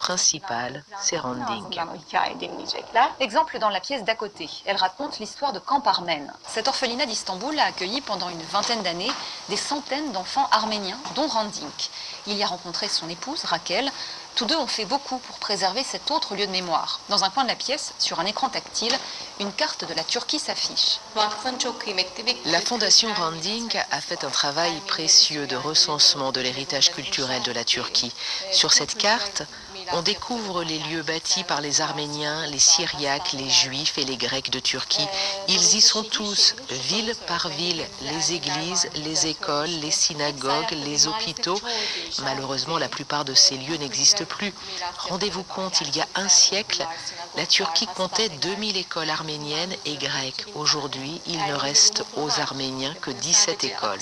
principal, c'est Hranding. Exemple dans la pièce d'à côté. Elle raconte l'histoire de Camp Armen. Cet orphelinat d'Istanbul a accueilli pendant une vingtaine d'années des centaines d'enfants arméniens, dont Hranding. Il y a rencontré son épouse, Raquel. Tous deux ont fait beaucoup pour préserver cet autre lieu de mémoire. Dans un coin de la pièce, sur un écran tactile, une carte de la Turquie s'affiche. La Fondation Hranding a fait un travail précieux de recensement de l'héritage culturel de la Turquie. Sur cette carte, on découvre les lieux bâtis par les Arméniens, les Syriaques, les Juifs et les Grecs de Turquie. Ils y sont tous, ville par ville, les églises, les écoles, les synagogues, les hôpitaux. Malheureusement, la plupart de ces lieux n'existent plus. Rendez-vous compte, il y a un siècle, la Turquie comptait 2000 écoles arméniennes et grecques. Aujourd'hui, il ne reste aux Arméniens que 17 écoles.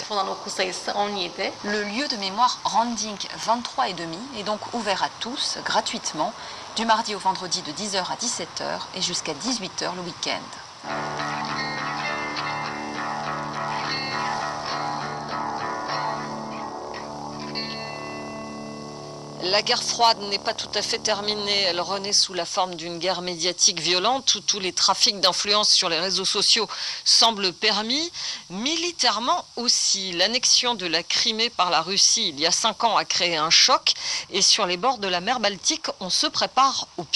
Le lieu de mémoire Hranding 23,5 est donc ouvert à tous, gratuitement, du mardi au vendredi de 10h à 17h et jusqu'à 18h le week-end. La guerre froide n'est pas tout à fait terminée. Elle renaît sous la forme d'une guerre médiatique violente où tous les trafics d'influence sur les réseaux sociaux semblent permis. Militairement aussi, l'annexion de la Crimée par la Russie il y a 5 ans a créé un choc. Et sur les bords de la mer Baltique, on se prépare au pire.